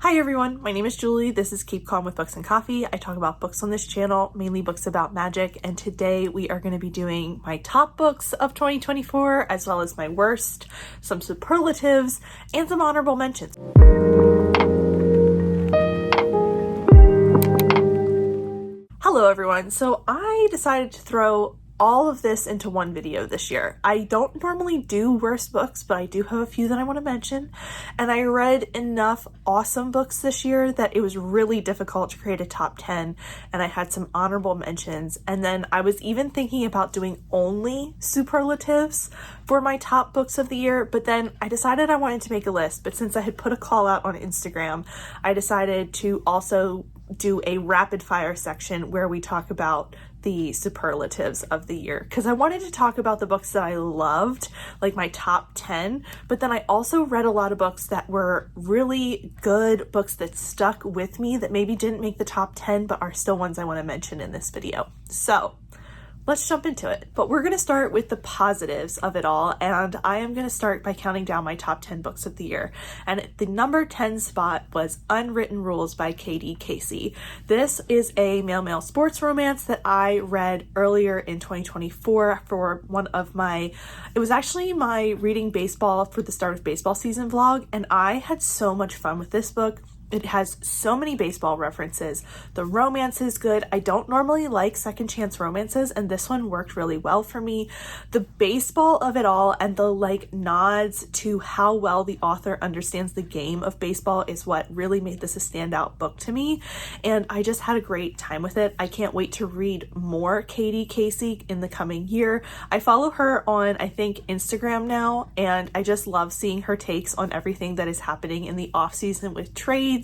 Hi everyone, my name is Julie. This is Keep Calm with Books and Coffee. I talk about books on this channel, mainly books about magic, and today we are going to be doing my top books of 2024, as well as my worst, some superlatives, and some honorable mentions. Hello everyone. So I decided to throw all of this into one video this year. I don't normally do worst books, but I do have a few that I want to mention. And I read enough awesome books this year that it was really difficult to create a top 10. And I had some honorable mentions. And then I was even thinking about doing only superlatives for my top books of the year. But then I decided I wanted to make a list. But since I had put a call out on Instagram, I decided to also do a rapid fire section where we talk about the superlatives of the year, because I wanted to talk about the books that I loved, like my top 10, but then I also read a lot of books that were really good books that stuck with me that maybe didn't make the top 10 but are still ones I want to mention in this video. So let's jump into it. But we're going to start with the positives of it all, and I am going to start by counting down my top 10 books of the year. And the number 10 spot was Unwritten Rules by Katie Casey. This is a male-male sports romance that I read earlier in 2024 for one of my, it was actually my reading baseball for the start of baseball season vlog, and I had so much fun with this book. It has so many baseball references. The romance is good. I don't normally like second chance romances, and this one worked really well for me. The baseball of it all and the nods to how well the author understands the game of baseball is what really made this a standout book to me. And I just had a great time with it. I can't wait to read more Katie Casey in the coming year. I follow her on, I think, Instagram now, and I just love seeing her takes on everything that is happening in the off season with trades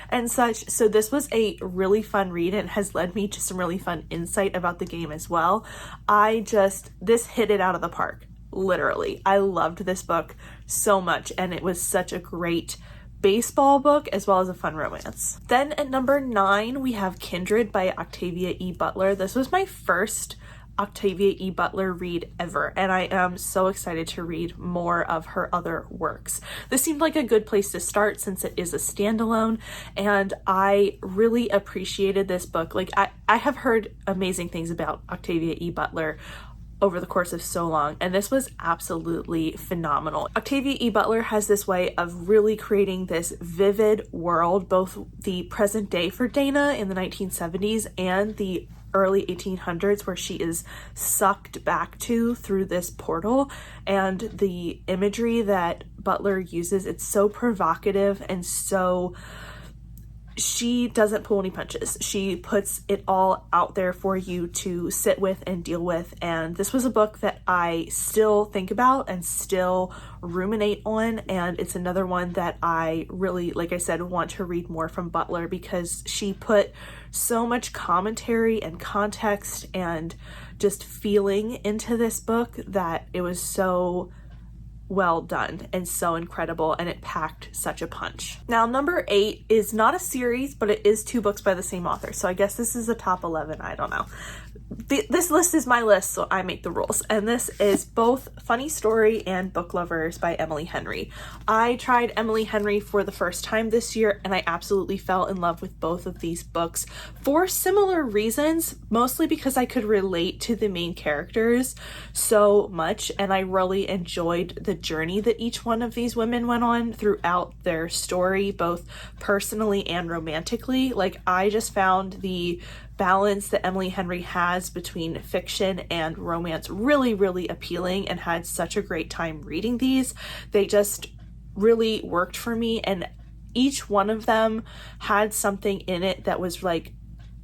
and such. So this was a really fun read and has led me to some really fun insight about the game as well. This hit it out of the park, literally. I loved this book so much, and it was such a great baseball book as well as a fun romance. Then at number 9, we have Kindred by Octavia E. Butler. This was my first Octavia E. Butler read ever, and I am so excited to read more of her other works. This seemed like a good place to start since it is a standalone, and I really appreciated this book. I have heard amazing things about Octavia E. Butler over the course of so long, and this was absolutely phenomenal. Octavia E. Butler has this way of really creating this vivid world, both the present day for Dana in the 1970s and the early 1800s, where she is sucked back to through this portal. And the imagery that Butler uses, it's so provocative, and so she doesn't pull any punches. She puts it all out there for you to sit with and deal with. And this was a book that I still think about and still ruminate on. And it's another one that I really, like I said, want to read more from Butler, because she put so much commentary and context and just feeling into this book that it was so well done and so incredible, and it packed such a punch. Now, number 8 is not a series, but it is 2 books by the same author, so I guess this is a top 11. I don't know. This list is my list, so I make the rules, and this is both Funny Story and Book Lovers by Emily Henry. I tried Emily Henry for the first time this year, and I absolutely fell in love with both of these books for similar reasons, mostly because I could relate to the main characters so much, and I really enjoyed the journey that each one of these women went on throughout their story, both personally and romantically. I just found the balance that Emily Henry has between fiction and romance really, really appealing, and had such a great time reading these. They just really worked for me, and each one of them had something in it that was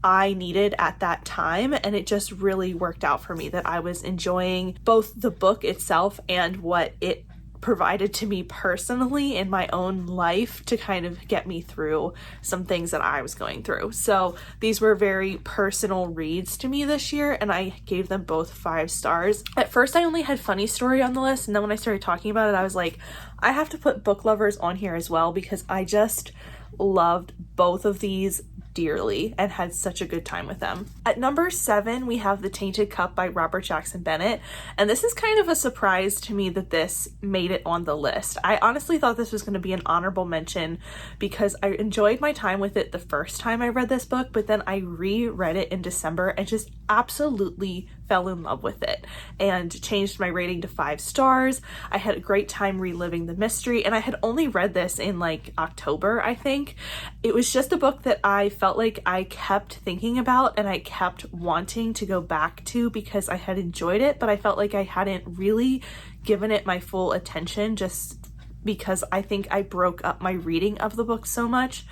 I needed at that time, and it just really worked out for me that I was enjoying both the book itself and what it provided to me personally in my own life to kind of get me through some things that I was going through. So these were very personal reads to me this year, and I gave them both 5 stars. At first I only had Funny Story on the list, and then when I started talking about it, I was like, I have to put Book Lovers on here as well, because I just loved both of these dearly and had such a good time with them. At number 7, we have The Tainted Cup by Robert Jackson Bennett, and this is kind of a surprise to me that this made it on the list. I honestly thought this was going to be an honorable mention because I enjoyed my time with it the first time I read this book, but then I reread it in December and just absolutely fell in love with it and changed my rating to 5 stars. I had a great time reliving the mystery, and I had only read this in like October, I think. It was just a book that I felt like I kept thinking about and I kept wanting to go back to because I had enjoyed it, but I felt like I hadn't really given it my full attention just because I think I broke up my reading of the book so much.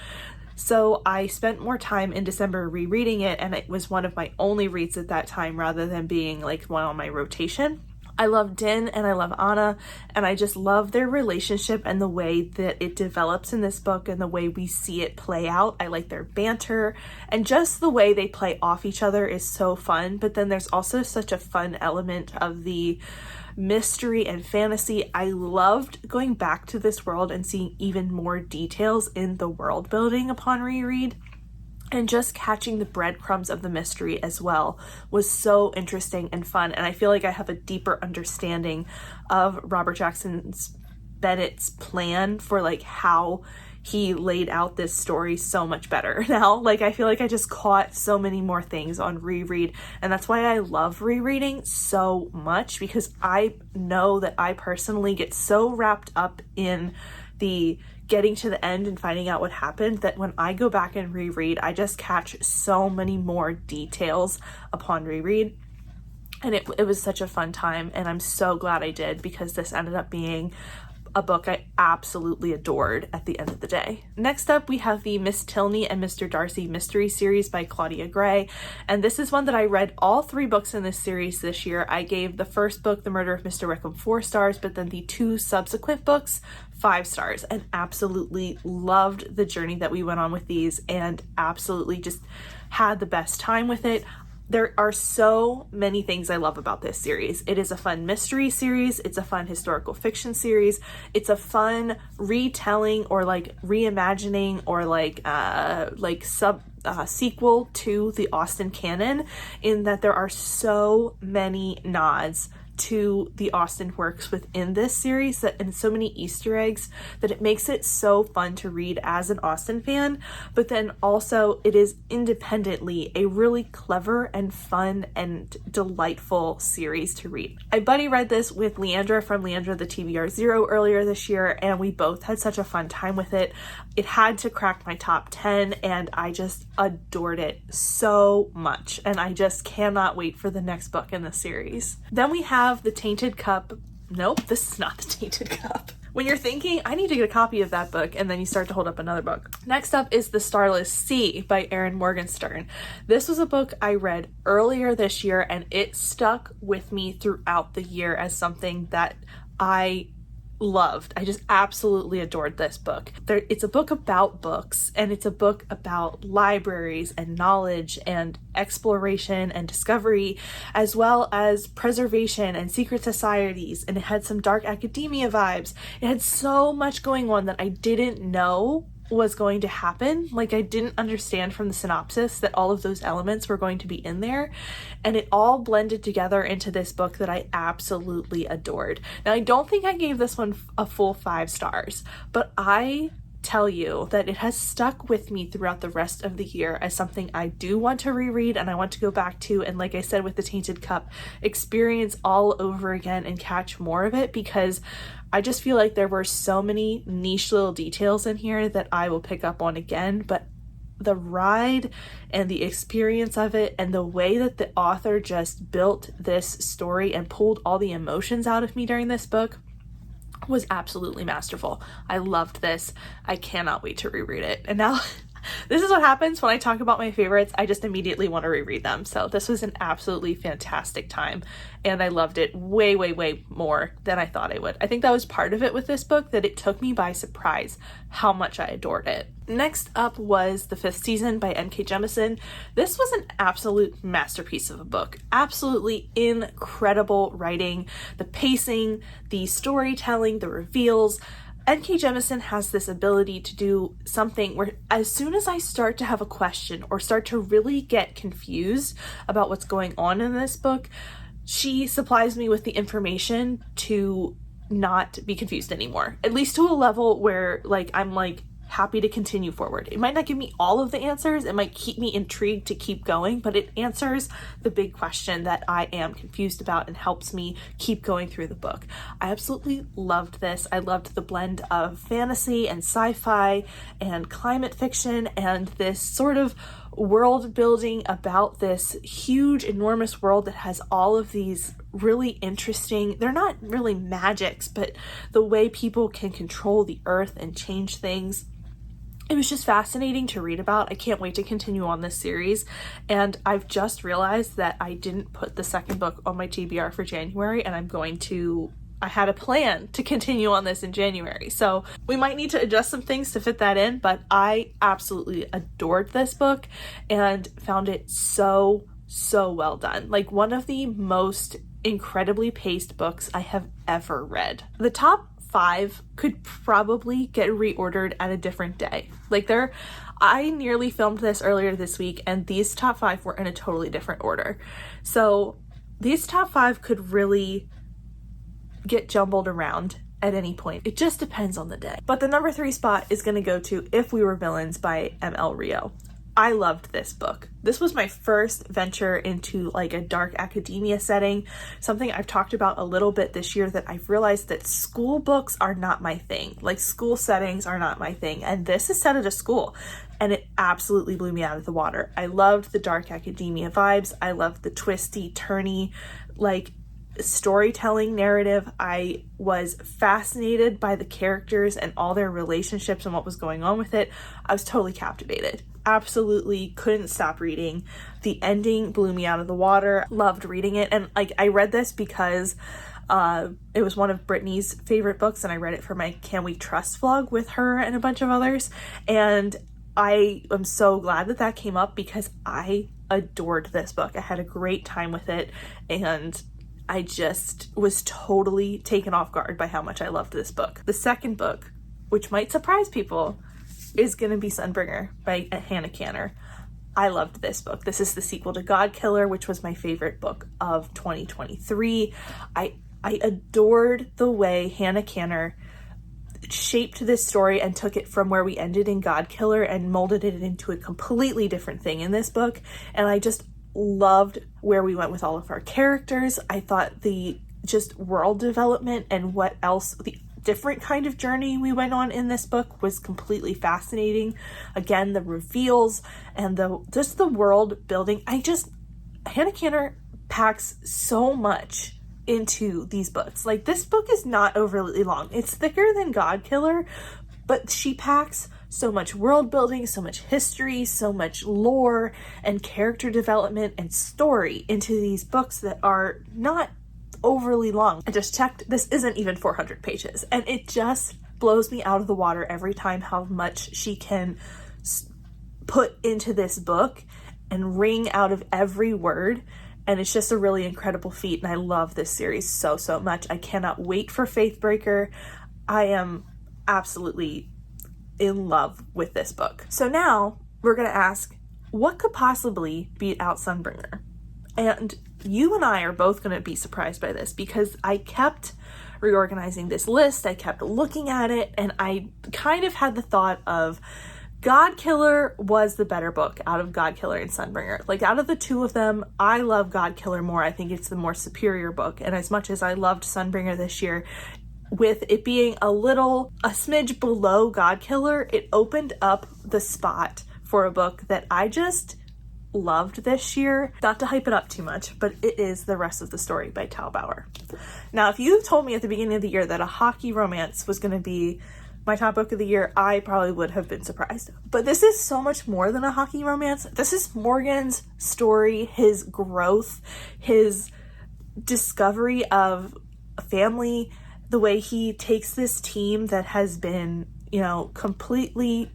So I spent more time in December rereading it, and it was one of my only reads at that time rather than being like one on my rotation. I love Din and I love Anna, and I just love their relationship and the way that it develops in this book and the way we see it play out. I like their banter, and just the way they play off each other is so fun. But then there's also such a fun element of the mystery and fantasy. I loved going back to this world and seeing even more details in the world building upon reread. And just catching the breadcrumbs of the mystery as well was so interesting and fun. And I feel like I have a deeper understanding of Robert Jackson Bennett's plan for like how he laid out this story so much better now. Like, I feel like I just caught so many more things on reread, and that's why I love rereading so much, because I know that I personally get so wrapped up in the getting to the end and finding out what happened that when I go back and reread, I just catch so many more details upon reread. And it was such a fun time, and I'm so glad I did, because this ended up being a book I absolutely adored at the end of the day. Next up, we have the Miss Tilney and Mr. Darcy mystery series by Claudia Gray. And this is one that I read all 3 books in this series this year. I gave the first book, The Murder of Mr. Wickham, 4 stars, but then the 2 subsequent books, 5 stars, and absolutely loved the journey that we went on with these and absolutely just had the best time with it. There are so many things I love about this series. It is a fun mystery series. It's a fun historical fiction series. It's a fun retelling or like reimagining or sequel to the Austen canon, in that there are so many nods to the Austen works within this series and so many Easter eggs that it makes it so fun to read as an Austen fan. But then also it is independently a really clever and fun and delightful series to read. I buddy read this with Leandra from Leandra the TBR Zero earlier this year, and we both had such a fun time with it. It had to crack my top 10, and I just adored it so much, and I just cannot wait for the next book in the series. Then we have The Tainted Cup. Nope, this is not The Tainted Cup. When you're thinking, I need to get a copy of that book, and then you start to hold up another book. Next up is The Starless Sea by Erin Morgenstern. This was a book I read earlier this year, and it stuck with me throughout the year as something that I loved. I just absolutely adored this book. It's a book about books, and it's a book about libraries and knowledge and exploration and discovery, as well as preservation and secret societies, and it had some dark academia vibes. It had so much going on that I didn't know was going to happen. Like, I didn't understand from the synopsis that all of those elements were going to be in there, and it all blended together into this book that I absolutely adored. Now, I don't think I gave this one a full 5 stars, but I tell you that it has stuck with me throughout the rest of the year as something I do want to reread and I want to go back to, and like I said with The Tainted Cup, experience all over again and catch more of it, because I just feel like there were so many niche little details in here that I will pick up on again. But the ride and the experience of it and the way that the author just built this story and pulled all the emotions out of me during this book was absolutely masterful. I loved this. I cannot wait to reread it. And now this is what happens when I talk about my favorites. I just immediately want to reread them. So this was an absolutely fantastic time, and I loved it way, way, way more than I thought I would. I think that was part of it with this book, that it took me by surprise how much I adored it. Next up was The Fifth Season by N.K. Jemisin. This was an absolute masterpiece of a book. Absolutely incredible writing, the pacing, the storytelling, the reveals, N.K. Jemisin has this ability to do something where as soon as I start to have a question or start to really get confused about what's going on in this book, she supplies me with the information to not be confused anymore, at least to a level where like I'm like happy to continue forward. It might not give me all of the answers, it might keep me intrigued to keep going, but it answers the big question that I am confused about and helps me keep going through the book. I absolutely loved this. I loved the blend of fantasy and sci-fi and climate fiction and this sort of world building about this huge, enormous world that has all of these really interesting, they're not really magics, but the way people can control the earth and change things. It was just fascinating to read about. I can't wait to continue on this series. And I've just realized that I didn't put the second book on my TBR for January, and I had a plan to continue on this in January. So we might need to adjust some things to fit that in, but I absolutely adored this book and found it so well done. Like one of the most incredibly paced books I have ever read. The top 5 could probably get reordered at a different day. Like I nearly filmed this earlier this week and these top 5 were in a totally different order. So these top 5 could really get jumbled around at any point. It just depends on the day. But the number 3 spot is going to go to If We Were Villains by M.L. Rio. I loved this book. This was my first venture into like a dark academia setting, something I've talked about a little bit this year, that I've realized that school books are not my thing. Like school settings are not my thing. And this is set at a school and it absolutely blew me out of the water. I loved the dark academia vibes. I loved the twisty, turny, like storytelling narrative. I was fascinated by the characters and all their relationships and what was going on with it. I was totally captivated. Absolutely couldn't stop reading. The ending blew me out of the water. Loved reading it. And like I read this because it was one of Brittany's favorite books and I read it for my Can We Trust vlog with her and a bunch of others. And I am so glad that that came up because I adored this book. I had a great time with it and I just was totally taken off guard by how much I loved this book. The second book, which might surprise people, is going to be Sunbringer by Hannah Kanner. I loved this book. This is the sequel to God Killer, which was my favorite book of 2023. I adored the way Hannah Kanner shaped this story and took it from where we ended in God Killer and molded it into a completely different thing in this book. And I just loved where we went with all of our characters. I thought the just world development and what else, the different kind of journey we went on in this book was completely fascinating. Again, the reveals and just the world building. Hannah Kanner packs so much into these books. Like this book is not overly long. It's thicker than God Killer, but she packs so much world building, so much history, so much lore and character development and story into these books that are not overly long. I just checked, this isn't even 400 pages and it just blows me out of the water every time how much she can put into this book and wring out of every word. And it's just a really incredible feat and I love this series so much. I cannot wait for Faithbreaker. I am absolutely in love with this book. So now we're going to ask, what could possibly beat out Sunbringer? And you and I are both going to be surprised by this because I kept reorganizing this list. I kept looking at it and I kind of had the thought of God Killer was the better book out of God Killer and Sunbringer. Like out of the two of them, I love God Killer more. I think it's the more superior book. And as much as I loved Sunbringer this year, with it being a smidge below God Killer, it opened up the spot for a book that I just loved this year. Not to hype it up too much, but it is The Rest of the Story by Tal Bauer. Now, if you told me at the beginning of the year that a hockey romance was going to be my top book of the year, I probably would have been surprised. But this is so much more than a hockey romance. This is Morgan's story, his growth, his discovery of a family, the way he takes this team that has been, completely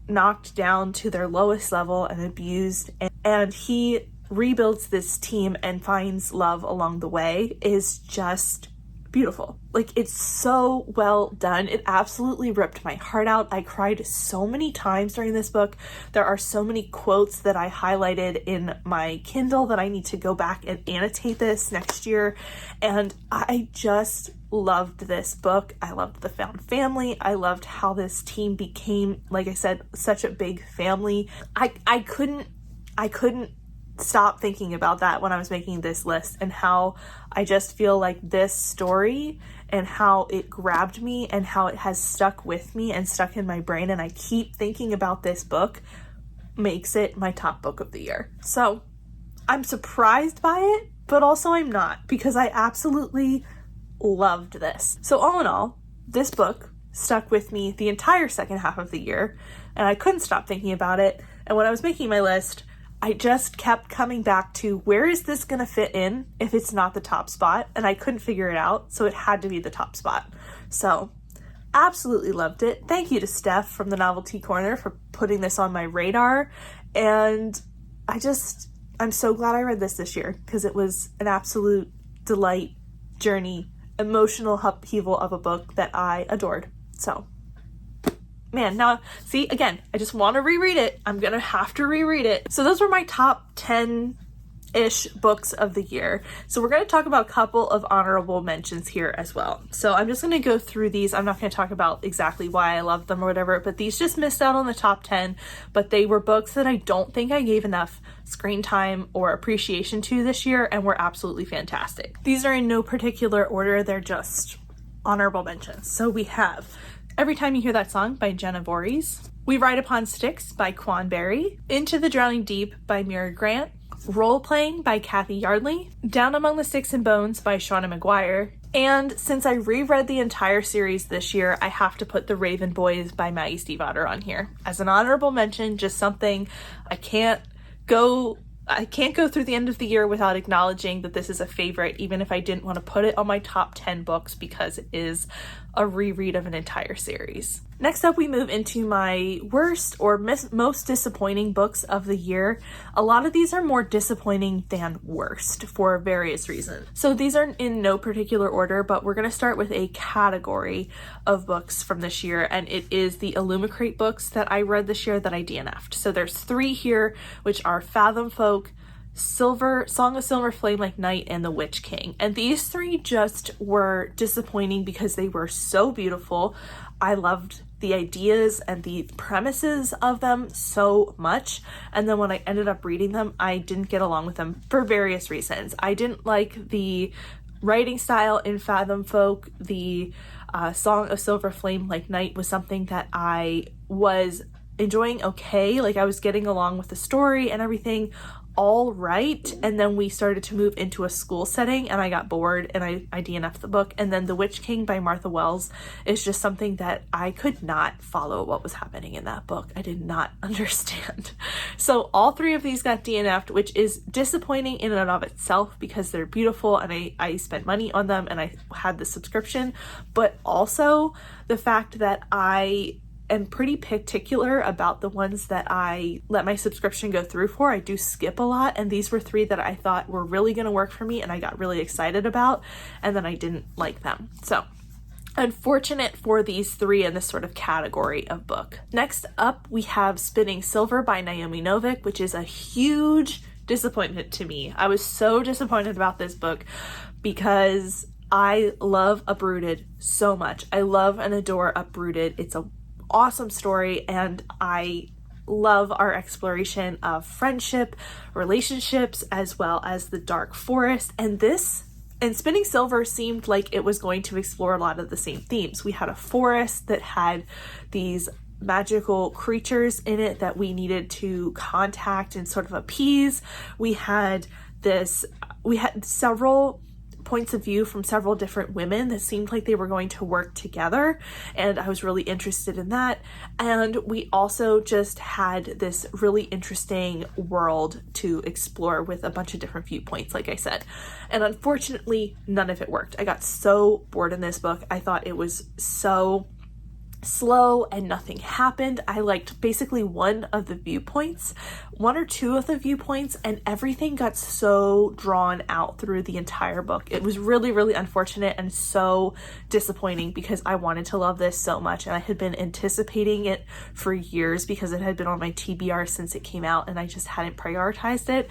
knocked down to their lowest level and abused, and he rebuilds this team and finds love along the way, is just beautiful. Like, it's so well done. It absolutely ripped my heart out. I cried so many times during this book. There are so many quotes that I highlighted in my Kindle that I need to go back and annotate this next year. And I just loved this book. I loved the found family. I loved how this team became, like I said, such a big family. I couldn't stop thinking about that when I was making this list, and how I just feel like this story and how it grabbed me and how it has stuck with me and stuck in my brain, and I keep thinking about this book, makes it my top book of the year. So I'm surprised by it, but also I'm not, because I absolutely loved this. So all in all, this book stuck with me the entire second half of the year, and I couldn't stop thinking about it. And when I was making my list, I just kept coming back to, where is this going to fit in if it's not the top spot? And I couldn't figure it out, so it had to be the top spot. So absolutely loved it. Thank you to Steph from the Novelty Corner for putting this on my radar. And I'm so glad I read this year, because it was an absolute delight, journey, emotional upheaval of a book that I adored. So man, now, see, again, I just want to reread it. I'm going to have to reread it. So those were my top 10-ish books of the year. So we're going to talk about a couple of honorable mentions here as well. So I'm just going to go through these. I'm not going to talk about exactly why I love them or whatever, but these just missed out on the top 10, but they were books that I don't think I gave enough screen time or appreciation to this year, and were absolutely fantastic. These are in no particular order. They're just honorable mentions. So we have Every Time You Hear That Song by Jenna Voorhees, We Ride Upon Sticks by Quan Berry, Into the Drowning Deep by Mira Grant, Role Playing by Kathy Yardley, Down Among the Sticks and Bones by Shauna McGuire, and since I reread the entire series this year, I have to put The Raven Boys by Maggie Stiefvater on here as an honorable mention, just something I can't go through the end of the year without acknowledging that this is a favorite, even if I didn't want to put it on my top 10 books, because it is a reread of an entire series. Next up, we move into my worst or most disappointing books of the year. A lot of these are more disappointing than worst for various reasons. So these are in no particular order, but we're going to start with a category of books from this year, and it is the Illumicrate books that I read this year that I DNF'd. So there's 3 here, which are Fathom Folk, Song of Silver Flame Like Night, and The Witch King. And these 3 just were disappointing because they were so beautiful. I loved the ideas and the premises of them so much. And then when I ended up reading them, I didn't get along with them for various reasons. I didn't like the writing style in Fathom Folk. The Song of Silver Flame Like Night was something that I was enjoying okay. Like, I was getting along with the story and everything all right, and then we started to move into a school setting and I got bored and I DNF'd the book. And then The Witch King by Martha Wells is just something that I could not follow what was happening in that book. I did not understand. So all 3 of these got DNF'd, which is disappointing in and of itself because they're beautiful and I spent money on them and I had the subscription, but also the fact that I am pretty particular about the ones that I let my subscription go through for. I do skip a lot, and these were 3 that I thought were really going to work for me and I got really excited about, and then I didn't like them. So unfortunate for these 3 in this sort of category of book. Next up, we have Spinning Silver by Naomi Novik, which is a huge disappointment to me. I was so disappointed about this book because I love Uprooted so much. I love and adore Uprooted. It's a awesome story, and I love our exploration of friendship, relationships, as well as the dark forest. And Spinning Silver seemed like it was going to explore a lot of the same themes. We had a forest that had these magical creatures in it that we needed to contact and sort of appease. We had several points of view from several different women that seemed like they were going to work together, and I was really interested in that. And we also just had this really interesting world to explore with a bunch of different viewpoints, like I said. And unfortunately, none of it worked. I got so bored in this book. I thought it was so slow and nothing happened. I liked basically one or two of the viewpoints, and everything got so drawn out through the entire book. It was really, really unfortunate and so disappointing because I wanted to love this so much, and I had been anticipating it for years because it had been on my TBR since it came out, and I just hadn't prioritized it.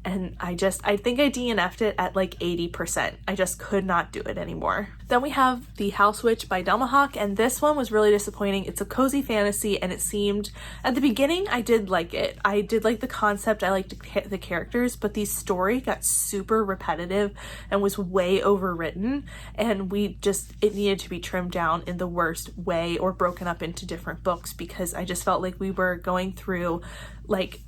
And I think I DNF'd it at like 80%. I just could not do it anymore. Then we have The House Witch by Delma Hawk, and this one was really disappointing. It's a cozy fantasy, and it seemed, at the beginning, I did like it. I did like the concept, I liked the characters, but the story got super repetitive and was way overwritten, and it needed to be trimmed down in the worst way or broken up into different books, because I just felt like we were going through like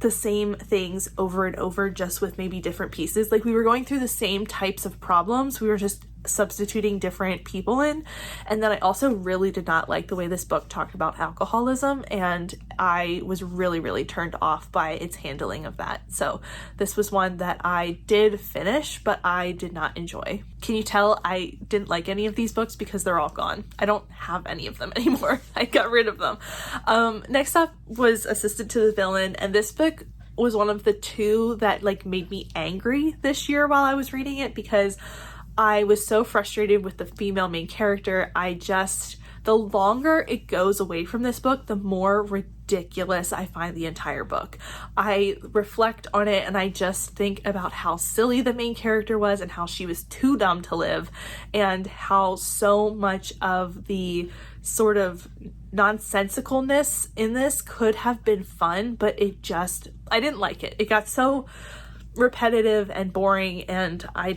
the same things over and over, just with maybe different pieces. Like we were going through the same types of problems, we were just substituting different people in. And then I also really did not like the way this book talked about alcoholism, and I was really, really turned off by its handling of that. So this was one that I did finish, but I did not enjoy. Can you tell I didn't like any of these books because they're all gone? I don't have any of them anymore. I got rid of them. Next up was Assistant to the Villain, and this book was one of the two that like made me angry this year while I was reading it, because I was so frustrated with the female main character. The longer it goes away from this book, the more ridiculous I find the entire book. I reflect on it and I just think about how silly the main character was and how she was too dumb to live, and how so much of the sort of nonsensicalness in this could have been fun, but I didn't like it. It got so repetitive and boring, and I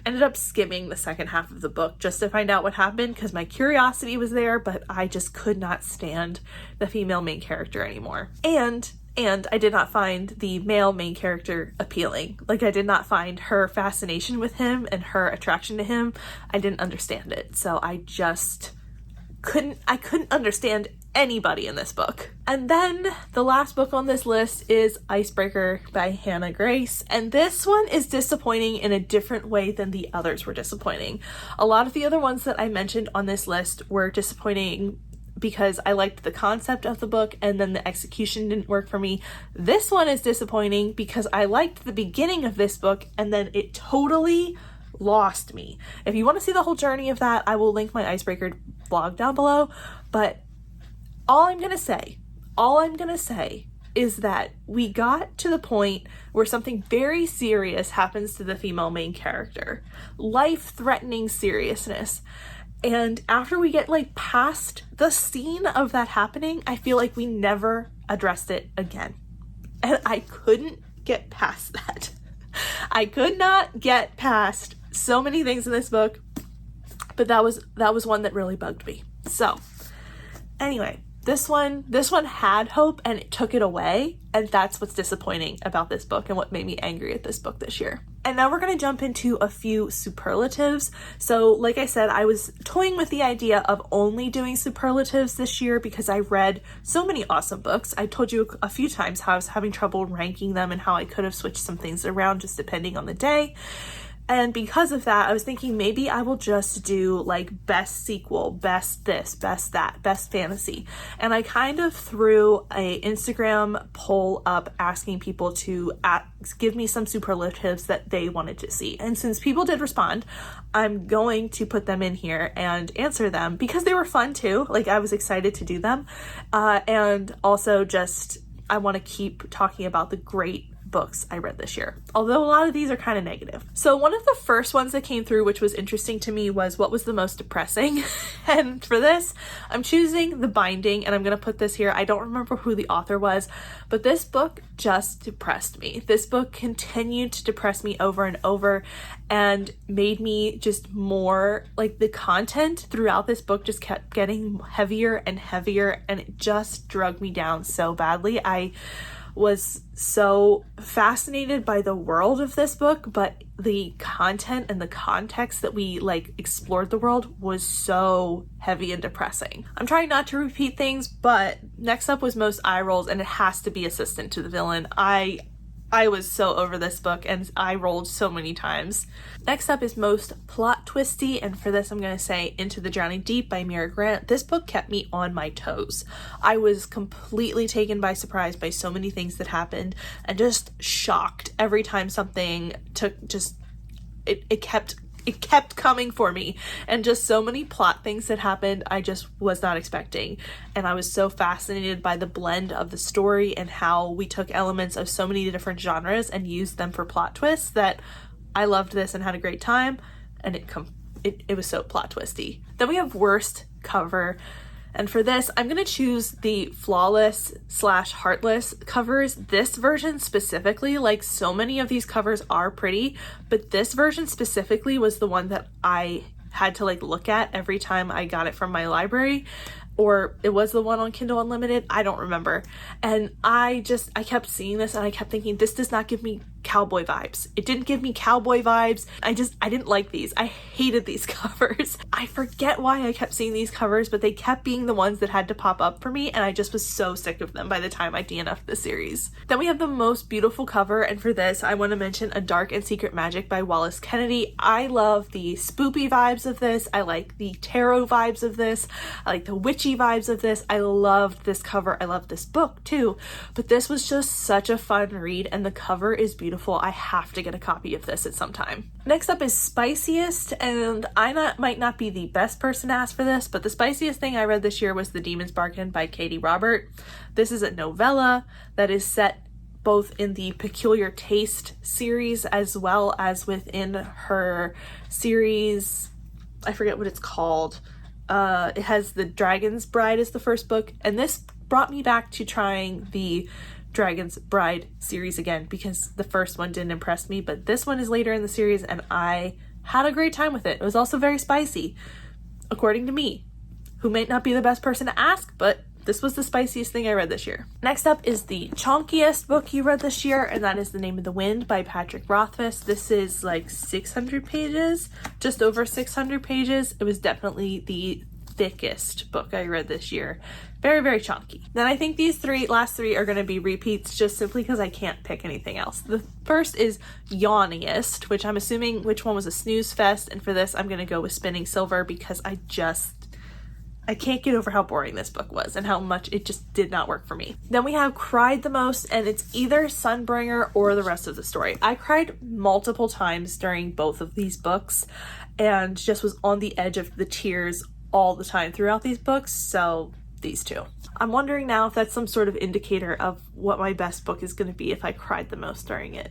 ended up skimming the second half of the book just to find out what happened, because my curiosity was there, but I just could not stand the female main character anymore. And I did not find the male main character appealing. Like, I did not find her fascination with him and her attraction to him. I didn't understand it. So I couldn't understand anybody in this book. And then the last book on this list is Icebreaker by Hannah Grace, and this one is disappointing in a different way than the others were disappointing. A lot of the other ones that I mentioned on this list were disappointing because I liked the concept of the book and then the execution didn't work for me. This one is disappointing because I liked the beginning of this book and then it totally lost me. If you want to see the whole journey of that, I will link my Icebreaker blog down below, but all I'm gonna say is that we got to the point where something very serious happens to the female main character. Life-threatening seriousness. And after we get like past the scene of that happening, I feel like we never addressed it again. And I couldn't get past that. I could not get past so many things in this book, but that was one that really bugged me. So anyway, this one had hope and it took it away, and that's what's disappointing about this book and what made me angry at this book this year. And now we're going to jump into a few superlatives. So like I said, I was toying with the idea of only doing superlatives this year because I read so many awesome books. I told you a few times how I was having trouble ranking them and how I could have switched some things around just depending on the day. And because of that, I was thinking maybe I will just do like best sequel, best this, best that, best fantasy. And I kind of threw a Instagram poll up asking people to give me some superlatives that they wanted to see. And since people did respond, I'm going to put them in here and answer them because they were fun too. Like, I was excited to do them. And also I want to keep talking about the great books I read this year, although a lot of these are kind of negative. So one of the first ones that came through, which was interesting to me, was what was the most depressing. And for this, I'm choosing The Binding, and I'm going to put this here. I don't remember who the author was, but this book just depressed me. This book continued to depress me over and over and made me just more, like, the content throughout this book just kept getting heavier and heavier, and it just dragged me down so badly. I was so fascinated by the world of this book, but the content and the context that we explored the world was so heavy and depressing. I'm trying not to repeat things, but next up was most eye rolls, and it has to be Assistant to the Villain. I I was so over this book and I rolled so many times. Next up is most plot twisty, and for this I'm going to say Into the Drowning Deep by Mira Grant. This book kept me on my toes. I was completely taken by surprise by so many things that happened and just shocked every time something it kept coming for me, and just so many plot things that happened I just was not expecting. And I was so fascinated by the blend of the story and how we took elements of so many different genres and used them for plot twists that I loved this and had a great time, and it was so plot twisty. Then we have worst cover. And for this, I'm going to choose the flawless / heartless covers. This version specifically, like so many of these covers are pretty, but this version specifically was the one that I had to like look at every time I got it from my library, or it was the one on Kindle Unlimited. I don't remember. And I kept seeing this and I kept thinking, this does not give me cowboy vibes. It didn't give me cowboy vibes. I didn't like these. I hated these covers. I forget why I kept seeing these covers, but they kept being the ones that had to pop up for me, and I just was so sick of them by the time I DNF'd the series. Then we have the most beautiful cover, and for this I want to mention A Dark and Secret Magic by Wallace Kennedy. I love the spoopy vibes of this. I like the tarot vibes of this. I like the witchy vibes of this. I loved this cover. I love this book too, but this was just such a fun read, and the cover is beautiful. I have to get a copy of this at some time. Next up is Spiciest, and I might not be the best person to ask for this, but the spiciest thing I read this year was The Demon's Bargain by Katie Robert. This is a novella that is set both in the Peculiar Taste series as well as within her series, I forget what it's called. It has The Dragon's Bride as the first book, and this brought me back to trying the Dragon's Bride series again because the first one didn't impress me, but this one is later in the series and I had a great time with it. It was also very spicy, according to me, who might not be the best person to ask, but this was the spiciest thing I read this year. Next up is the chonkiest book you read this year, and that is The Name of the Wind by Patrick Rothfuss. This is like 600 pages, just over 600 pages. It was definitely the thickest book I read this year. Very, very chunky. Then I think these last three are going to be repeats just simply because I can't pick anything else. The first is Yawniest, which I'm assuming which one was a snooze fest, and for this I'm going to go with Spinning Silver because I can't get over how boring this book was and how much it just did not work for me. Then we have Cried the Most, and it's either Sunbringer or the rest of the story. I cried multiple times during both of these books and just was on the edge of the tears all the time throughout these books, so these two. I'm wondering now if that's some sort of indicator of what my best book is going to be if I cried the most during it.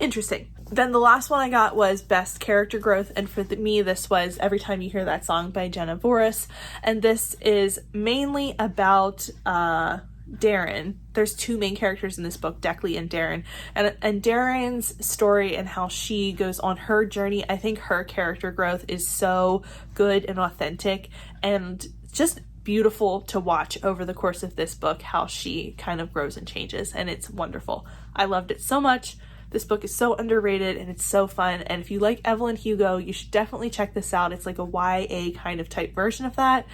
Interesting. Then the last one I got was Best Character Growth, and for me this was Every Time You Hear That Song by Jenna Voris, and this is mainly about Darren. There's two main characters in this book, Deckley and Darren, and Darren's story and how she goes on her journey. I think her character growth is so good and authentic and just beautiful to watch over the course of this book, how she kind of grows and changes, and it's wonderful. I loved it so much. This book is so underrated and it's so fun, and if you like Evelyn Hugo, you should definitely check this out. It's like a YA kind of type version of that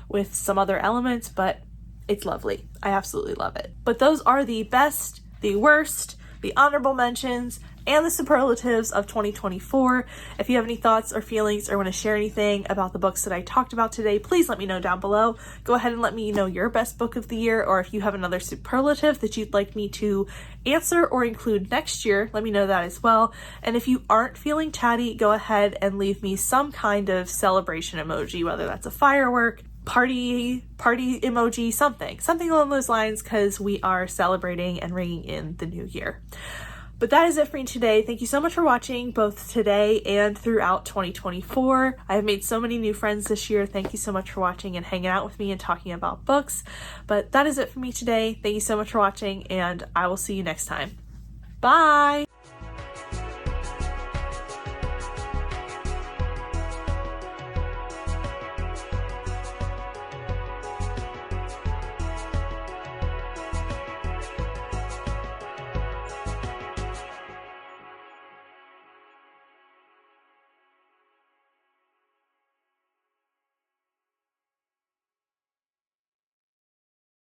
with some other elements, but it's lovely. I absolutely love it. But those are the best, the worst, the honorable mentions, and the superlatives of 2024. If you have any thoughts or feelings or want to share anything about the books that I talked about today, please let me know down below. Go ahead and let me know your best book of the year, or if you have another superlative that you'd like me to answer or include next year, let me know that as well. And if you aren't feeling chatty, go ahead and leave me some kind of celebration emoji, whether that's a firework, party emoji, something along those lines, because we are celebrating and ringing in the new year. But that is it for me today. Thank you so much for watching, both today and throughout 2024. I have made so many new friends this year. Thank you so much for watching and hanging out with me and talking about books. But that is it for me today. Thank you so much for watching, and I will see you next time. Bye!